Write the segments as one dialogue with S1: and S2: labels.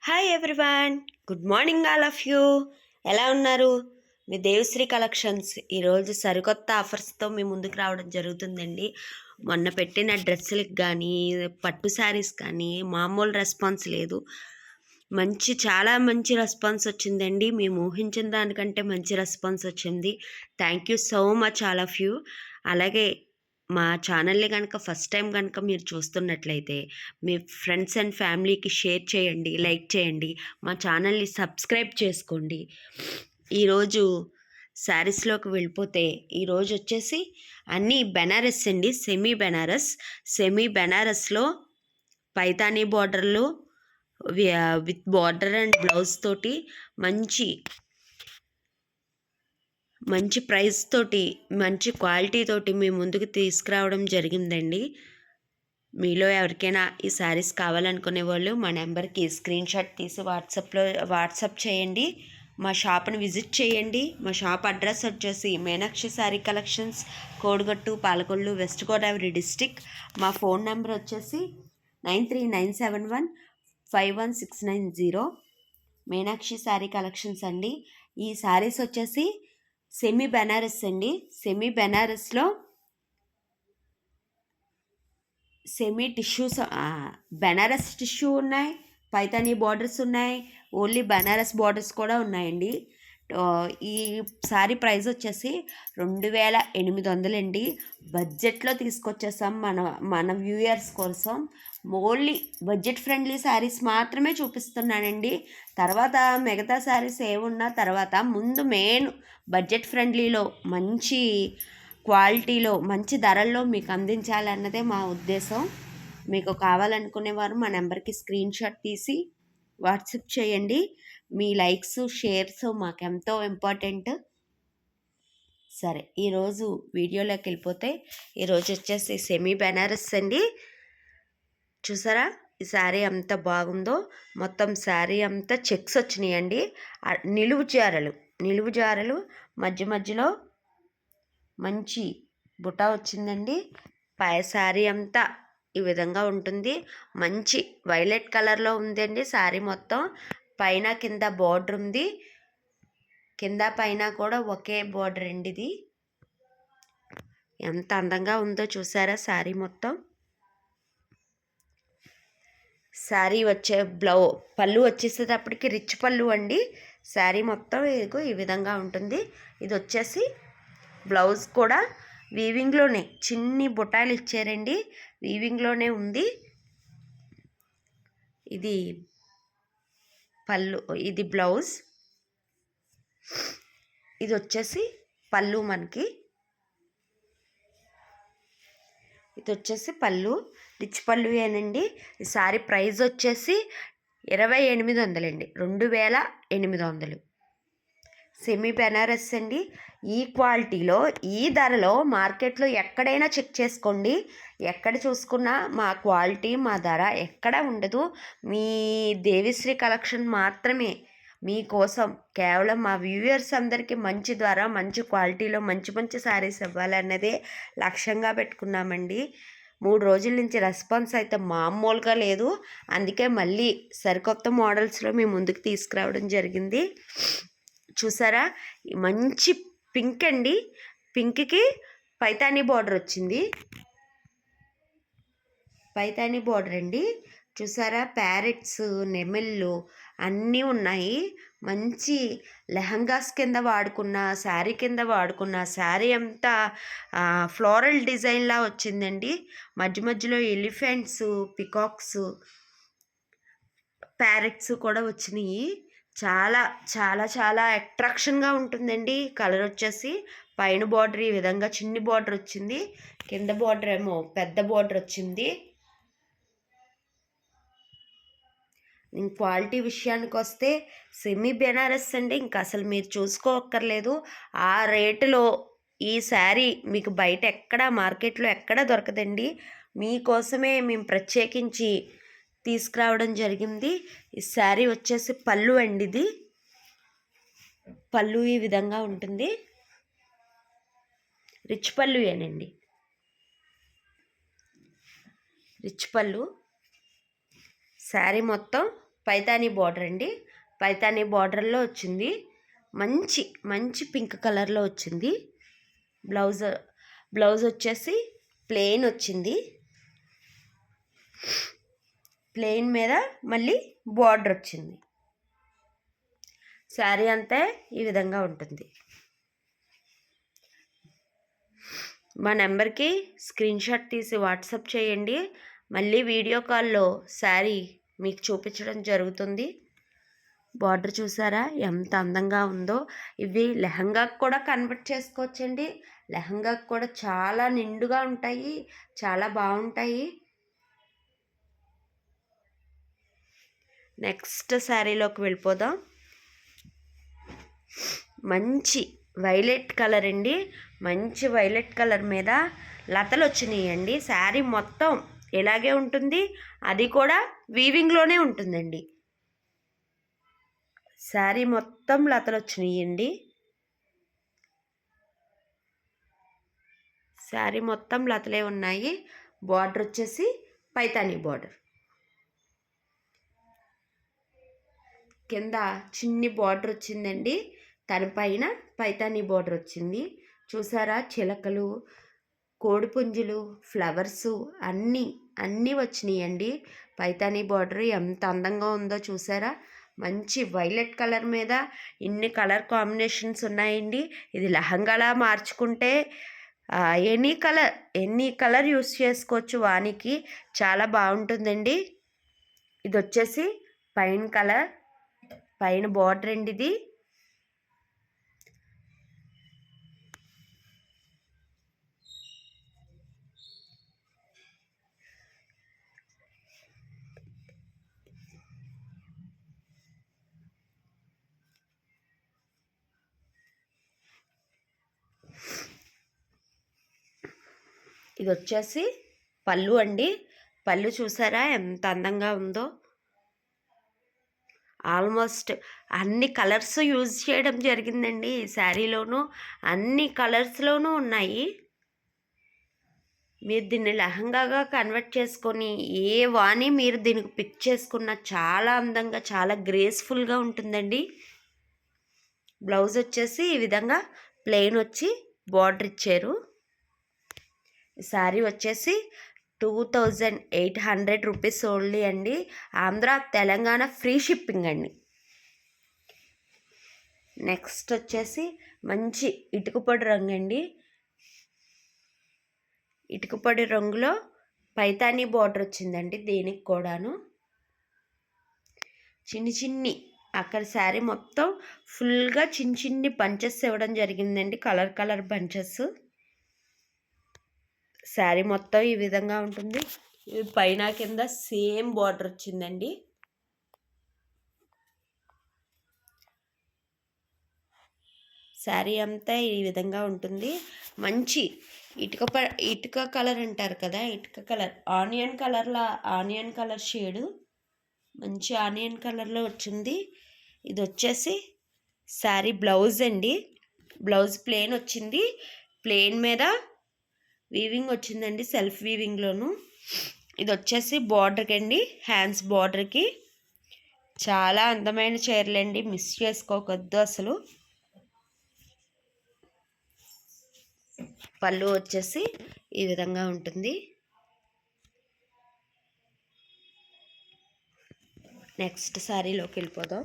S1: Hi everyone, good morning all of you. ఎలా ఉన్నారు? మీ Deva Sri collections ఈరోజు సరికొత్త ఆఫర్స్తో మీ ముందుకు రావడం జరుగుతుందండి. మొన్న పెట్టిన డ్రెస్సులకు కానీ పట్టు శారీస్ కానీ మామూలు రెస్పాన్స్ లేదు. చాలా మంచి రెస్పాన్స్ వచ్చిందండి. మేము ఊహించిన దానికంటే మంచి రెస్పాన్స్ వచ్చింది. Thank you so much all of you. అలాగే మా ఛానల్ని కనుక ఫస్ట్ టైం కనుక మీరు చూస్తున్నట్లయితే మీ ఫ్రెండ్స్ అండ్ ఫ్యామిలీకి షేర్ చేయండి, లైక్ చేయండి, మా ఛానల్ని సబ్స్క్రైబ్ చేసుకోండి. ఈరోజు శారీస్లోకి వెళ్ళిపోతే ఈరోజు వచ్చేసి అన్నీ బెనారస్ అండి. సెమీ బెనారస్లో పైతానీ బార్డర్లు విత్ బార్డర్ అండ్ బ్లౌజ్ తోటి మంచి ప్రైస్ తోటి మంచి క్వాలిటీ తోటి మీ ముందుకు తీసుకురావడం జరిగిందండి. మీలో ఎవరికైనా ఈ శారీస్ కావాలనుకునే వాళ్ళు మా నెంబర్కి స్క్రీన్ షాట్ తీసి వాట్సాప్ చేయండి. మా షాప్ని విజిట్ చేయండి. మా షాప్ అడ్రస్ వచ్చేసి Meenakshi sari collections, Kodigattu, Palakollu, west Godavari district. మా ఫోన్ నెంబర్ వచ్చేసి 9397151690. మీనాక్షి శారీ కలెక్షన్స్ అండి. ఈ శారీస్ వచ్చేసి సెమీ బెనారస్ అండి. సెమీ బెనారస్లో బెనారస్ టిష్యూ ఉన్నాయి, పైతానీ బార్డర్స్ ఉన్నాయి, ఓన్లీ బెనారస్ బార్డర్స్ కూడా ఉన్నాయండి. ఈ శారీ ప్రైస్ వచ్చేసి 2800 అండి. బడ్జెట్లో తీసుకొచ్చేసాం మన వ్యూయర్స్ కోసం. ఓన్లీ బడ్జెట్ ఫ్రెండ్లీ శారీస్ మాత్రమే చూపిస్తున్నానండి. తర్వాత మిగతా శారీస్ ఏమున్నా తర్వాత ముందు మెయిన్ బడ్జెట్ ఫ్రెండ్లీలో మంచి క్వాలిటీలో మంచి ధరల్లో మీకు అందించాలన్నదే మా ఉద్దేశం. మీకు కావాలనుకునేవారు మా నెంబర్కి స్క్రీన్ షాట్ తీసి వాట్సాప్ చేయండి. మీ లైక్స్, షేర్స్ మాకెంతో ఇంపార్టెంట్. సరే, ఈరోజు వీడియోలోకి వెళ్ళిపోతే ఈరోజు వచ్చేసి సెమీ బెనారస్ అండి. చూసారా ఈ శారీ ఎంత బాగుందో. మొత్తం శారీ అంతా చెక్స్ వచ్చినాయండి. నిలువు జారలు మధ్య మధ్యలో మంచి బుటా వచ్చిందండి. పై శారీ అంతా ఈ విధంగా ఉంటుంది. మంచి వైలెట్ కలర్లో ఉందండి శారీ మొత్తం. పైన కింద బార్డర్ ఉంది. కింద పైన కూడా ఒకే బార్డర్ అండి. ఇది ఎంత అందంగా ఉందో చూసారా శారీ మొత్తం. శారీ పళ్ళు వచ్చేసేటప్పటికి రిచ్ పళ్ళు అండి. శారీ మొత్తం ఈ విధంగా ఉంటుంది. ఇది వచ్చేసి బ్లౌజ్ కూడా వీవింగ్లోనే చిన్ని బుటాలు ఇచ్చారండి. వీవింగ్లోనే ఉంది. ఇది పళ్ళు, ఇది బ్లౌజ్, ఇది వచ్చేసి పళ్ళు. ఇది వచ్చేసి పళ్ళు, రిచ్ పళ్ళు ఏనండి. ఈ శారీ ప్రైస్ వచ్చేసి 2800 అండి. 2800 సెమీ బెనారస్ అండి. ఈ క్వాలిటీలో ఈ ధరలో మార్కెట్లో ఎక్కడైనా చెక్ చేసుకోండి. ఎక్కడ చూసుకున్నా మా క్వాలిటీ, మా ధర ఎక్కడ ఉండదు. మీ దేవిశ్రీ కలెక్షన్ మాత్రమే మీకోసం కేవలం మా వ్యూయర్స్ అందరికీ మంచి ధర, మంచి క్వాలిటీలో మంచి శారీస్ ఇవ్వాలన్నదే లక్ష్యంగా పెట్టుకున్నామండి. 3 రోజుల నుంచి రెస్పాన్స్ అయితే మామూలుగా లేదు. అందుకే మళ్ళీ సరికొత్త మోడల్స్లో మీ ముందుకు తీసుకురావడం జరిగింది. చూసారా మంచి పింక్ అండి. పింక్కి పైతానీ బార్డర్ వచ్చింది. పైతానీ బార్డర్ అండి. చూసారా ప్యారెట్స్, నెమిళ్ళు అన్నీ ఉన్నాయి. మంచి లెహంగాస్ కింద వాడుకున్న శారీ కింద వాడుకున్న శారీ అంతా ఫ్లోరల్ డిజైన్లా వచ్చిందండి. మధ్య మధ్యలో ఎలిఫెంట్స్, పికాక్స్, ప్యారెట్స్ కూడా వచ్చినాయి. చాలా చాలా చాలా అట్రాక్షన్గా ఉంటుందండి. కలర్ వచ్చేసి పైన బార్డర్ ఈ విధంగా చిన్ని బార్డర్ వచ్చింది, కింద బార్డర్ ఏమో పెద్ద బార్డర్ వచ్చింది. క్వాలిటీ విషయానికి వస్తే సెమీ బెనారస్ అండి. ఇంకా అసలు మీరు చూసుకోక్కర్లేదు. ఆ రేటులో ఈ శారీ మీకు బయట మార్కెట్లో ఎక్కడ దొరకదండి. మీకోసమే మేము ప్రత్యేకించి తీసుకురావడం జరిగింది. ఈ శారీ వచ్చేసి పళ్ళు అండి. ఇది పళ్ళు ఈ విధంగా ఉంటుంది. రిచ్ పళ్ళు ఏనండి. రిచ్ పళ్ళు. శారీ మొత్తం పైతానీ బార్డర్ అండి. పైతానీ బార్డర్లో వచ్చింది. మంచి మంచి పింక్ కలర్లో వచ్చింది. బ్లౌజ్ వచ్చేసి ప్లెయిన్ వచ్చింది. ప్లెయిన్ మీద మళ్ళీ బార్డర్ వచ్చింది. శారీ అంతా ఈ విధంగా ఉంటుంది. మా నెంబర్కి స్క్రీన్ షాట్ తీసి వాట్సాప్ చేయండి. మళ్ళీ వీడియో కాల్లో శారీ మీకు చూపించడం జరుగుతుంది. బార్డర్ చూసారా ఎంత అందంగా ఉందో. ఇవి లెహంగాకు కూడా కన్వర్ట్ చేసుకోవచ్చండి. లెహంగాకు కూడా చాలా నిండుగా ఉంటాయి, చాలా బాగుంటాయి. నెక్స్ట్ శారీలోకి వెళ్ళిపోదాం. మంచి వైలెట్ కలర్ అండి. మంచి వైలెట్ కలర్ మీద లతలు వచ్చినాయండి. శారీ మొత్తం ఇలాగే ఉంటుంది, అది కూడా వీవింగ్లోనే ఉంటుందండి. శారీ మొత్తం లతలు వచ్చినాయండి. శారీ మొత్తం లతలే ఉన్నాయి. బార్డర్ వచ్చేసి పైతానీ బార్డర్. కింద చిన్ని బార్డర్ వచ్చిందండి. దానిపైన పైతానీ బార్డర్ వచ్చింది. చూసారా, చిలకలు, కోడిపుంజులు, ఫ్లవర్సు అన్నీ వచ్చినాయండి. పైతానీ బార్డర్ ఎంత అందంగా ఉందో చూసారా. మంచి వైలెట్ కలర్ మీద ఇన్ని కలర్ కాంబినేషన్స్ ఉన్నాయండి. ఇది లెహంగాలా మార్చుకుంటే ఎనీ కలర్ యూస్ చేసుకోవచ్చు. వానికి చాలా బాగుంటుందండి. ఇది వచ్చేసి పైన కలర్, పైన బార్డర్ అండి. ఇది వచ్చేసి పళ్ళు అండి. పళ్ళు చూసారా ఎంత అందంగా ఉందో. ఆల్మోస్ట్ అన్ని కలర్స్ యూజ్ చేయడం జరిగిందండి ఈ శారీలోనూ. అన్ని కలర్స్లోనూ ఉన్నాయి. మీరు దీన్ని లెహంగాగా కన్వర్ట్ చేసుకొని ఏ వాణి మీరు దీనికి పిక్ చేసుకున్న చాలా అందంగా, చాలా గ్రేస్ఫుల్గా ఉంటుందండి. బ్లౌజ్ వచ్చేసి ఈ విధంగా ప్లెయిన్ వచ్చి బార్డర్ ఇచ్చారు. శారీ వచ్చేసి 2800 రూపీస్ ఓన్లీ అండి. ఆంధ్ర తెలంగాణ ఫ్రీ షిప్పింగ్ అండి. నెక్స్ట్ వచ్చేసి మంచి ఇటుకపొడి రంగు అండి. ఇటుకపొడి రంగులో పైతానీ బార్డర్ వచ్చిందండి. దీనికి కూడాను చిన్ని అక్కడ శారీ మొత్తం ఫుల్గా చిన్ని బంచెస్ ఇవ్వడం జరిగిందండి. Colour bunches. శారీ మొత్తం ఈ విధంగా ఉంటుంది. పైన కింద సేమ్ బార్డర్ వచ్చిందండి. శారీ అంతా ఈ విధంగా ఉంటుంది. మంచి ఇటుక కలర్ అంటారు కదా, ఇటుక కలర్, ఆనియన్ కలర్ షేడు, మంచి ఆనియన్ కలర్లో వచ్చింది. ఇది వచ్చేసి శారీ బ్లౌజ్ అండి. బ్లౌజ్ ప్లెయిన్ వచ్చింది. ప్లెయిన్ మీద వీవింగ్ వచ్చిందండి, సెల్ఫ్ వీవింగ్లోను. ఇది వచ్చేసి బార్డర్కి అండి, హ్యాండ్స్ బార్డర్కి. చాలా అందమైన చీరలండి, మిస్ చేసుకోవద్దు అసలు. పళ్ళు వచ్చేసి ఈ విధంగా ఉంటుంది. నెక్స్ట్ శారీలోకి వెళ్ళిపోదాం.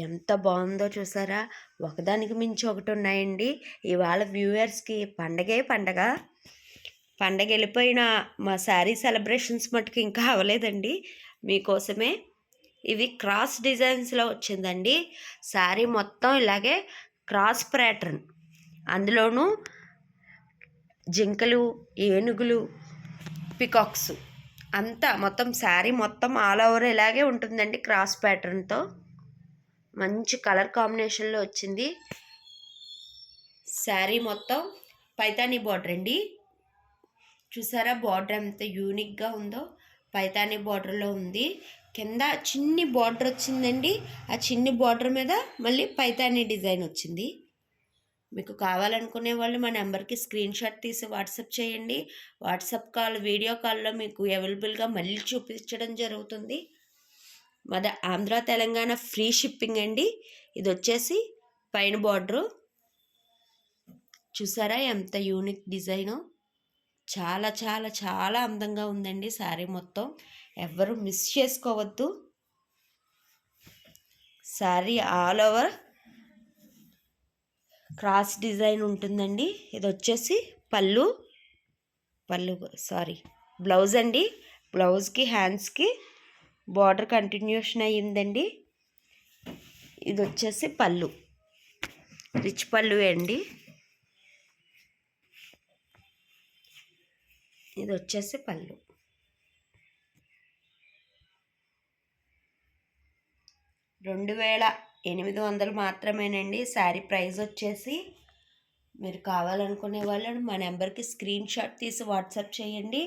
S1: ఎంత బాగుందో చూసారా. ఒకదానికి మించి ఒకటి ఉన్నాయండి. ఇవాళ వ్యూవర్స్కి పండగ వెళ్ళిపోయిన మా శారీ సెలబ్రేషన్స్ మటుకు ఇంకా అవ్వలేదండి. మీకోసమే ఇవి క్రాస్ డిజైన్స్లో వచ్చిందండి. శారీ మొత్తం ఇలాగే క్రాస్ ప్యాటర్న్, అందులోనూ జింకలు, ఏనుగులు, పికాక్స్ అంతా మొత్తం శారీ మొత్తం ఆల్ ఓవర్ ఇలాగే ఉంటుందండి. క్రాస్ ప్యాటర్న్తో మంచి కలర్ కాంబినేషన్లో వచ్చింది. శారీ మొత్తం పైతానీ బార్డర్ అండి. చూసారా బార్డర్ ఎంత యూనిక్గా ఉందో. పైతానీ బార్డర్లో ఉంది. కింద చిన్ని బార్డర్ వచ్చిందండి. ఆ చిన్ని బార్డర్ మీద మళ్ళీ పైతానీ డిజైన్ వచ్చింది. మీకు కావాలనుకునే వాళ్ళు మా నెంబర్కి స్క్రీన్ షాట్ తీసి వాట్సాప్ చేయండి. వాట్సాప్ కాల్, వీడియో కాల్లో మీకు అవైలబుల్గా మళ్ళీ చూపించడం జరుగుతుంది. మాది ఆంధ్ర తెలంగాణ ఫ్రీ షిప్పింగ్ అండి. ఇది వచ్చేసి పైన బార్డరు చూసారా ఎంత యూనిక్ డిజైను. చాలా చాలా చాలా అందంగా ఉందండి శారీ మొత్తం. ఎవ్వరూ మిస్ చేసుకోవద్దు. Sari all over cross design ఉంటుందండి. ఇది వచ్చేసి పళ్ళు బ్లౌజ్ అండి. బ్లౌజ్కి హ్యాండ్స్కి బార్డర్ కంటిన్యూషన్ అయ్యిందండి. ఇది వచ్చేసి పళ్ళు, రిచ్ పళ్ళు అండి. ఇది వచ్చేసి పళ్ళు. 2800 మాత్రమేనండి. శారీ ప్రైస్ వచ్చేసి. మీరు కావాలనుకునే వాళ్ళు మా నెంబర్కి స్క్రీన్ షాట్ తీసి వాట్సాప్ చేయండి.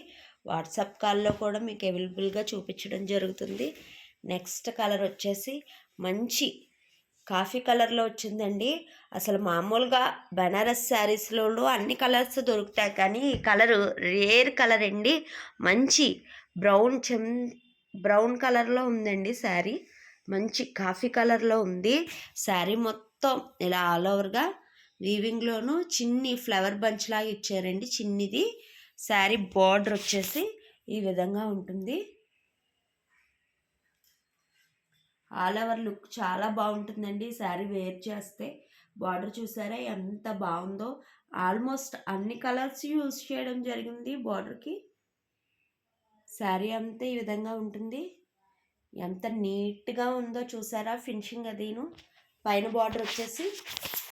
S1: వాట్సాప్ కాల్లో కూడా మీకు అవైలబుల్గా చూపించడం జరుగుతుంది. నెక్స్ట్ కలర్ వచ్చేసి మంచి కాఫీ కలర్లో వచ్చిందండి. అసలు మామూలుగా బనారస్ శారీస్లో అన్ని కలర్స్ దొరుకుతాయి, కానీ ఈ కలరు రేర్ కలర్ అండి. మంచి బ్రౌన్ కలర్లో ఉందండి శారీ. మంచి కాఫీ కలర్లో ఉంది శారీ మొత్తం. ఇలా ఆల్ ఓవర్గా వీవింగ్లోనూ చిన్ని ఫ్లవర్ బంచ్ లాగా ఇచ్చారండి, చిన్నిది. శారీ బార్డర్ వచ్చేసి ఈ విధంగా ఉంటుంది. ఆల్ ఓవర్ లుక్ చాలా బాగుంటుందండి శారీ వేర్ చేస్తే. బార్డర్ చూసారా ఎంత బాగుందో. ఆల్మోస్ట్ అన్ని కలర్స్ యూజ్ చేయడం జరిగింది బార్డర్కి. శారీ అంతా ఈ విధంగా ఉంటుంది. ఎంత నీట్గా ఉందో చూసారా ఫినిషింగ్ అదీను. పైన బార్డర్ వచ్చేసి